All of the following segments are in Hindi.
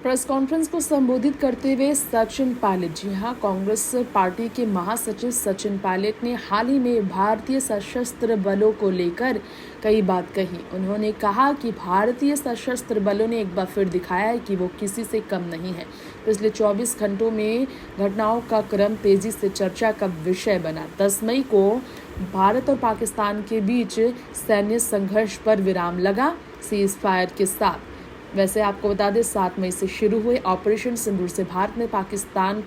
प्रेस कॉन्फ्रेंस को संबोधित करते हुए सचिन पायलट, जी हाँ, कांग्रेस पार्टी के महासचिव सचिन पायलट ने हाल ही में भारतीय सशस्त्र बलों को लेकर कई बात कही। उन्होंने कहा कि भारतीय सशस्त्र बलों ने एक बार फिर दिखाया है कि वो किसी से कम नहीं है। पिछले 24 घंटों में घटनाओं का क्रम तेजी से चर्चा का विषय बना। 10 मई को भारत और पाकिस्तान के बीच सैन्य संघर्ष पर विराम लगा, सीज फायर के साथ। वैसे आपको बता दें, 7 मई से शुरू हुए ऑपरेशन सिंदूर से भारत ने पाकिस्तान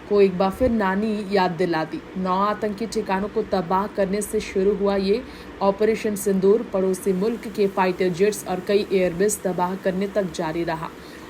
को एक बार फिर नानी याद दिला दी। 9 आतंकी ठिकानों को तबाह करने से शुरू हुआ ये ऑपरेशन सिंदूर पड़ोसी मुल्क के फाइटर जेट्स और कई एयरबेस तबाह करने तक जारी रहा।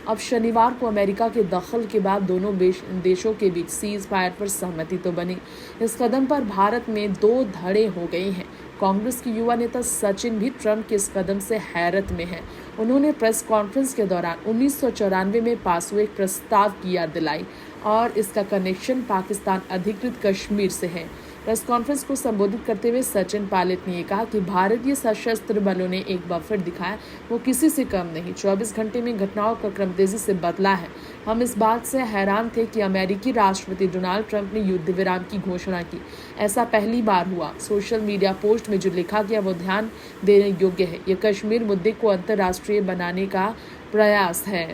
अब शनिवार को अमेरिका के दखल के बाद दोनों देशों के बीच सीज फायर पर सहमति तो बनी। इस कदम पर भारत में 2 धड़े हो गए हैं। कांग्रेस के युवा नेता सचिन भी ट्रंप के इस कदम से हैरत में हैं। उन्होंने प्रेस कॉन्फ्रेंस के दौरान 1994 में पास हुए एक प्रस्ताव की याद दिलाई और इसका कनेक्शन पाकिस्तान अधिकृत कश्मीर से है। प्रेस कॉन्फ्रेंस को संबोधित करते हुए सचिन पायलट ने कहा कि भारतीय सशस्त्र बलों ने एक बार फिर दिखाया वो किसी से कम नहीं। 24 घंटे में घटनाओं का क्रम तेजी से बदला है। हम इस बात से हैरान थे कि अमेरिकी राष्ट्रपति डोनाल्ड ट्रंप ने युद्ध विराम की घोषणा की। ऐसा पहली बार हुआ। सोशल मीडिया पोस्ट में जो लिखा गया वो ध्यान देने योग्य है। यह कश्मीर मुद्दे को अंतर्राष्ट्रीय बनाने का प्रयास है।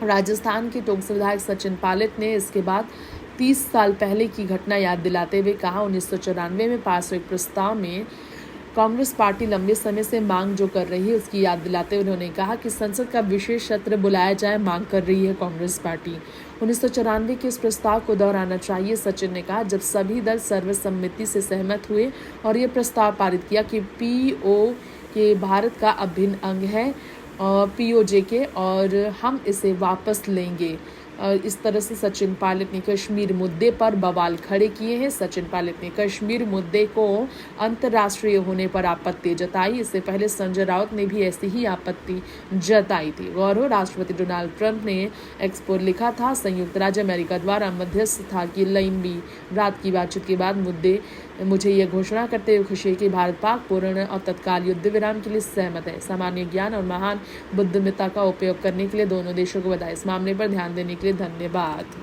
राजस्थान के टोंक से विधायक सचिन पायलट ने इसके बाद 30 साल पहले की घटना याद दिलाते हुए कहा, 1994 में पास हुए प्रस्ताव में कांग्रेस पार्टी लंबे समय से मांग जो कर रही है उसकी याद दिलाते हुए उन्होंने कहा कि संसद का विशेष सत्र बुलाया जाए, मांग कर रही है कांग्रेस पार्टी। 1994 के इस प्रस्ताव को दोहराना चाहिए। सचिन ने कहा, जब सभी दल सर्वसम्मति से सहमत हुए और ये प्रस्ताव पारित किया कि पीओ के भारत का अभिन्न अंग है पीओजे के, और हम इसे वापस लेंगे। इस तरह से सचिन पायलट ने कश्मीर मुद्दे पर बवाल खड़े किए हैं। सचिन पायलट ने कश्मीर मुद्दे को अंतर्राष्ट्रीय होने पर आपत्ति जताई। इससे पहले संजय राउत ने भी ऐसी ही आपत्ति जताई थी। गौरव राष्ट्रपति डोनाल्ड ट्रंप ने एक्स पर लिखा था, संयुक्त राज्य अमेरिका द्वारा मध्यस्थ था कि लंबी रात की बातचीत के बाद मुझे यह घोषणा करते हुए खुशी है कि भारत पाक पूर्ण और तत्काल युद्ध विराम के लिए सहमत है। सामान्य ज्ञान और महान बुद्धिमत्ता का उपयोग करने के लिए दोनों देशों को बधाई। इस मामले पर ध्यान देने के लिए धन्यवाद।